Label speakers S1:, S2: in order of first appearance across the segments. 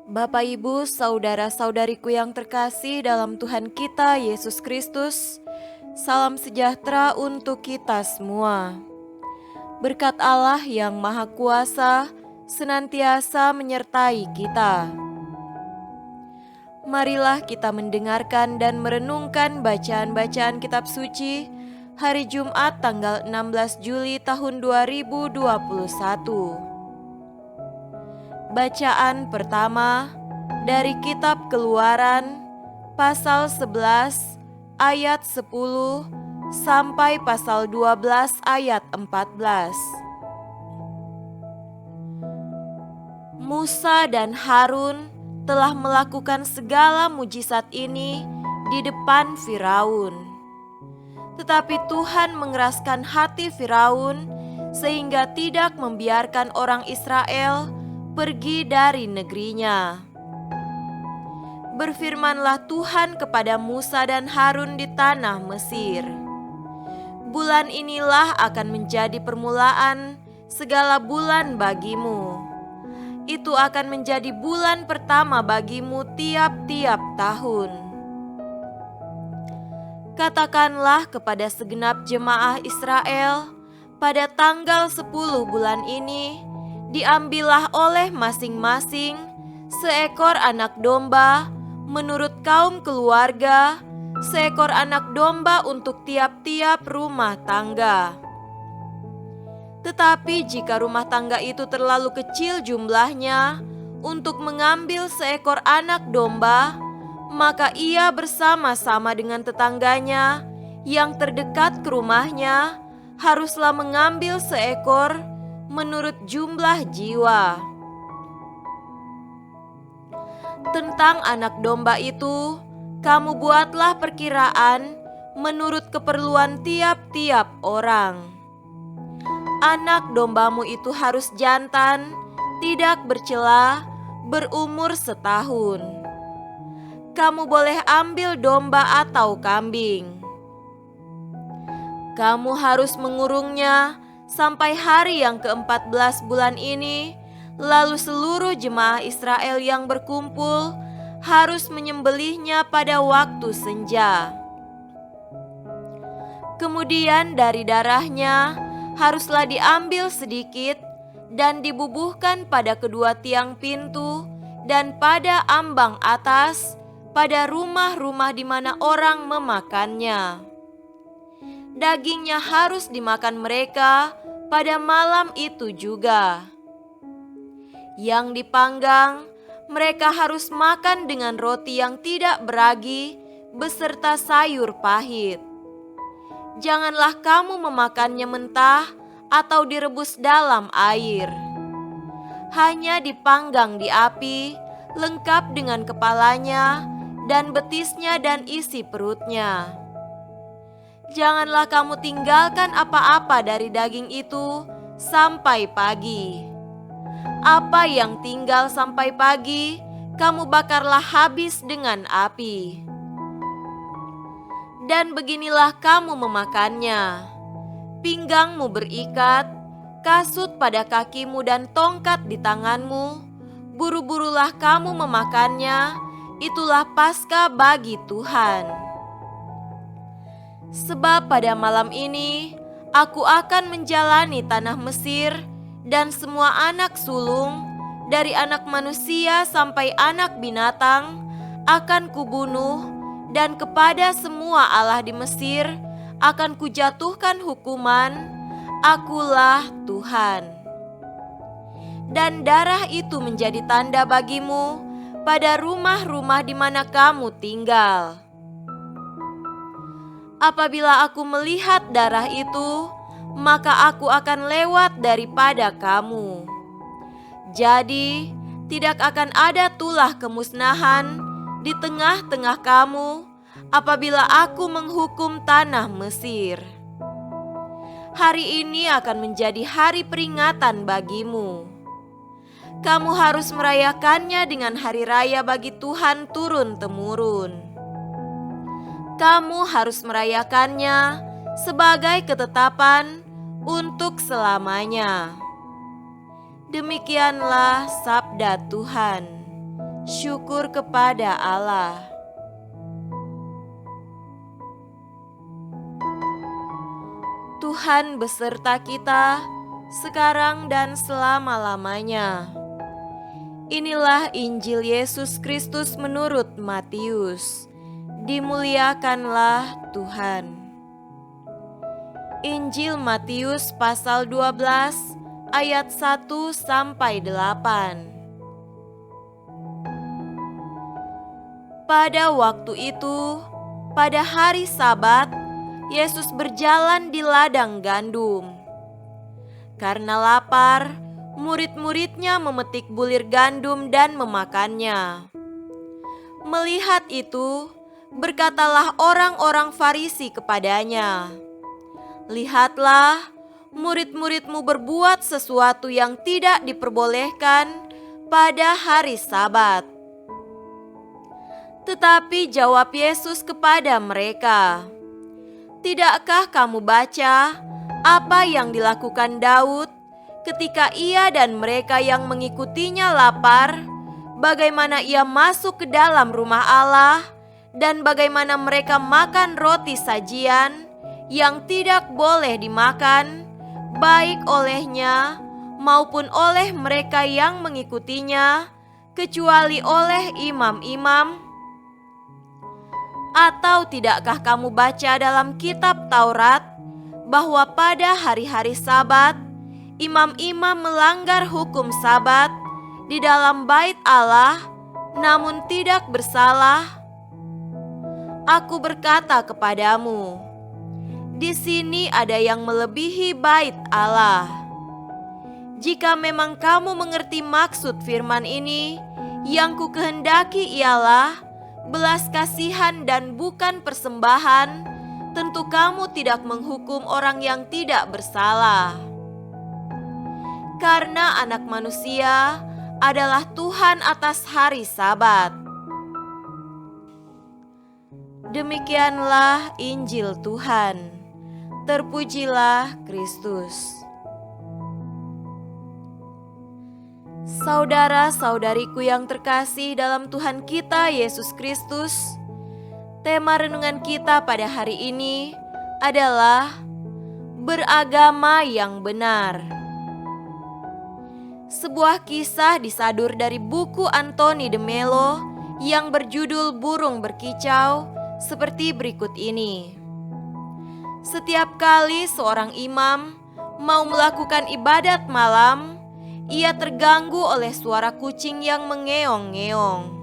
S1: Bapak, Ibu, saudara-saudariku yang terkasih dalam Tuhan kita Yesus Kristus, salam sejahtera untuk kita semua. Berkat Allah yang Maha Kuasa senantiasa menyertai kita. Marilah kita mendengarkan dan merenungkan bacaan-bacaan kitab suci hari Jumat tanggal 16 Juli tahun 2021. Bacaan pertama dari kitab Keluaran pasal 11 ayat 10 sampai pasal 12 ayat 14. Musa dan Harun telah melakukan segala mujizat ini di depan Firaun. Tetapi Tuhan mengeraskan hati Firaun sehingga tidak membiarkan orang Israel pergi dari negerinya. Berfirmanlah Tuhan kepada Musa dan Harun di tanah Mesir. Bulan inilah akan menjadi permulaan segala bulan bagimu. Itu akan menjadi bulan pertama bagimu tiap-tiap tahun. Katakanlah kepada segenap jemaah Israel, pada tanggal 10 bulan ini, diambillah oleh masing-masing seekor anak domba menurut kaum keluarga, seekor anak domba untuk tiap-tiap rumah tangga. Tetapi jika rumah tangga itu terlalu kecil jumlahnya untuk mengambil seekor anak domba, maka ia bersama-sama dengan tetangganya yang terdekat ke rumahnya haruslah mengambil seekor menurut jumlah jiwa. Tentang anak domba itu, kamu buatlah perkiraan menurut keperluan tiap-tiap orang. Anak dombamu itu harus jantan, tidak bercela, berumur setahun. Kamu boleh ambil domba atau kambing. Kamu harus mengurungnya sampai hari yang ke-14 bulan ini, lalu seluruh jemaah Israel yang berkumpul harus menyembelihnya pada waktu senja. Kemudian dari darahnya haruslah diambil sedikit dan dibubuhkan pada kedua tiang pintu dan pada ambang atas pada rumah-rumah di mana orang memakannya. Dagingnya harus dimakan mereka pada malam itu juga. Yang dipanggang, mereka harus makan dengan roti yang tidak beragi beserta sayur pahit. Janganlah kamu memakannya mentah atau direbus dalam air. Hanya dipanggang di api, lengkap dengan kepalanya dan betisnya dan isi perutnya. Janganlah kamu tinggalkan apa-apa dari daging itu sampai pagi. Apa yang tinggal sampai pagi, kamu bakarlah habis dengan api. Dan beginilah kamu memakannya. Pinggangmu berikat, kasut pada kakimu dan tongkat di tanganmu. Buru-burulah kamu memakannya, itulah Paskah bagi Tuhan. Sebab pada malam ini, aku akan menjalani tanah Mesir dan semua anak sulung, dari anak manusia sampai anak binatang, akan kubunuh. Dan kepada semua allah di Mesir akan kujatuhkan hukuman, akulah Tuhan. Dan darah itu menjadi tanda bagimu pada rumah-rumah di mana kamu tinggal. Apabila aku melihat darah itu, maka aku akan lewat daripada kamu. Jadi tidak akan ada tulah kemusnahan di tengah-tengah kamu apabila aku menghukum tanah Mesir. Hari ini akan menjadi hari peringatan bagimu. Kamu harus merayakannya dengan hari raya bagi Tuhan turun-temurun. Kamu harus merayakannya sebagai ketetapan untuk selamanya. Demikianlah sabda Tuhan. Syukur kepada Allah. Tuhan beserta kita sekarang dan selama-lamanya. Inilah Injil Yesus Kristus menurut Matius. Dimuliakanlah Tuhan. Injil Matius pasal 12 ayat 1 sampai 8. Pada waktu itu, pada hari Sabat, Yesus berjalan di ladang gandum. Karena lapar, murid-muridnya memetik bulir gandum dan memakannya. Melihat itu, berkatalah orang-orang Farisi kepadanya, "Lihatlah, murid-muridmu berbuat sesuatu yang tidak diperbolehkan pada hari Sabat." Tetapi jawab Yesus kepada mereka, "Tidakkah kamu baca apa yang dilakukan Daud ketika ia dan mereka yang mengikutinya lapar, bagaimana ia masuk ke dalam rumah Allah dan bagaimana mereka makan roti sajian yang tidak boleh dimakan, baik olehnya maupun oleh mereka yang mengikutinya, kecuali oleh imam-imam? Atau tidakkah kamu baca dalam kitab Taurat bahwa pada hari-hari Sabat, imam-imam melanggar hukum Sabat di dalam bait Allah, namun tidak bersalah? Aku berkata kepadamu, di sini ada yang melebihi bait Allah. Jika memang kamu mengerti maksud firman ini, yang ku kehendaki ialah belas kasihan dan bukan persembahan, tentu kamu tidak menghukum orang yang tidak bersalah. Karena Anak Manusia adalah Tuhan atas hari Sabat. Demikianlah Injil Tuhan. Terpujilah Kristus. Saudara-saudariku yang terkasih dalam Tuhan kita Yesus Kristus, tema renungan kita pada hari ini adalah beragama yang benar. Sebuah kisah disadur dari buku Anthony de Mello yang berjudul Burung Berkicau seperti berikut ini. Setiap kali seorang imam mau melakukan ibadat malam, ia terganggu oleh suara kucing yang mengeong-ngeong.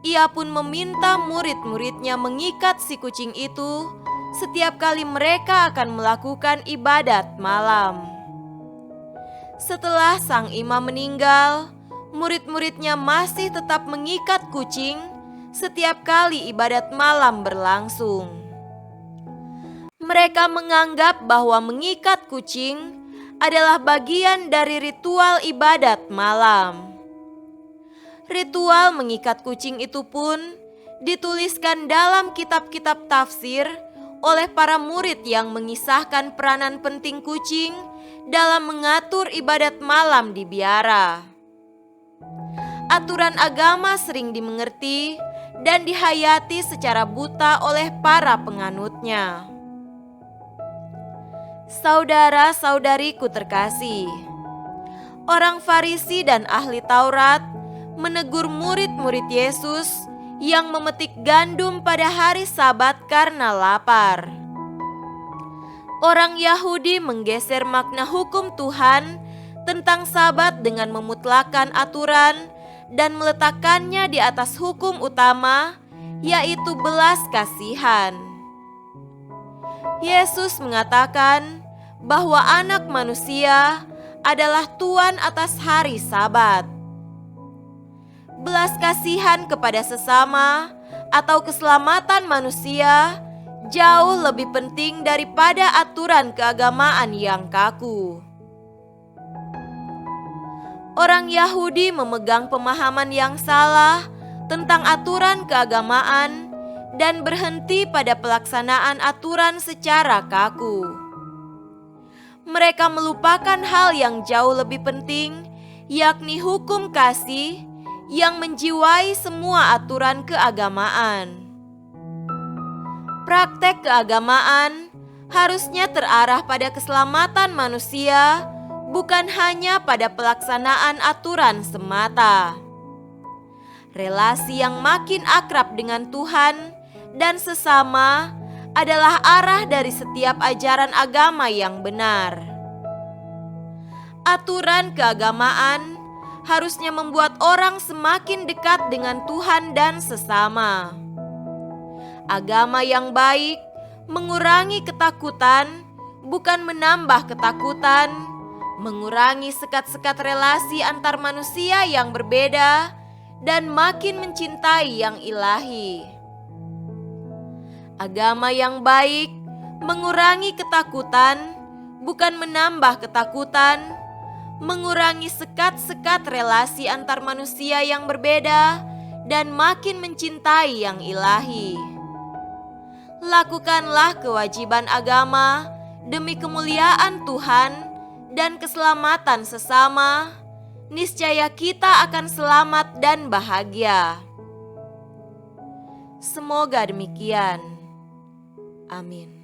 S1: Ia pun meminta murid-muridnya mengikat si kucing itu setiap kali mereka akan melakukan ibadat malam. Setelah sang imam meninggal, murid-muridnya masih tetap mengikat kucing setiap kali ibadat malam berlangsung. Mereka menganggap bahwa mengikat kucing adalah bagian dari ritual ibadat malam. Ritual mengikat kucing itu pun dituliskan dalam kitab-kitab tafsir oleh para murid yang mengisahkan peranan penting kucing dalam mengatur ibadat malam di biara. Aturan agama sering dimengerti dan dihayati secara buta oleh para penganutnya. Saudara-saudariku terkasih, orang Farisi dan ahli Taurat menegur murid-murid Yesus yang memetik gandum pada hari Sabat karena lapar. Orang Yahudi menggeser makna hukum Tuhan tentang Sabat dengan memutlakkan aturan dan meletakkannya di atas hukum utama, yaitu belas kasihan. Yesus mengatakan bahwa Anak Manusia adalah Tuhan atas hari Sabat. Belas kasihan kepada sesama atau keselamatan manusia jauh lebih penting daripada aturan keagamaan yang kaku. Orang Yahudi memegang pemahaman yang salah tentang aturan keagamaan dan berhenti pada pelaksanaan aturan secara kaku. Mereka melupakan hal yang jauh lebih penting, yakni hukum kasih yang menjiwai semua aturan keagamaan. Praktek keagamaan harusnya terarah pada keselamatan manusia, bukan hanya pada pelaksanaan aturan semata. Relasi yang makin akrab dengan Tuhan dan sesama adalah arah dari setiap ajaran agama yang benar. Aturan keagamaan harusnya membuat orang semakin dekat dengan Tuhan dan sesama. Agama yang baik mengurangi ketakutan, bukan menambah ketakutan, mengurangi sekat-sekat relasi antar manusia yang berbeda, dan makin mencintai yang ilahi. Agama yang baik mengurangi ketakutan, bukan menambah ketakutan, mengurangi sekat-sekat relasi antar manusia yang berbeda, dan makin mencintai yang ilahi. Lakukanlah kewajiban agama demi kemuliaan Tuhan dan keselamatan sesama. Niscaya kita akan selamat dan bahagia. Semoga demikian. Amin.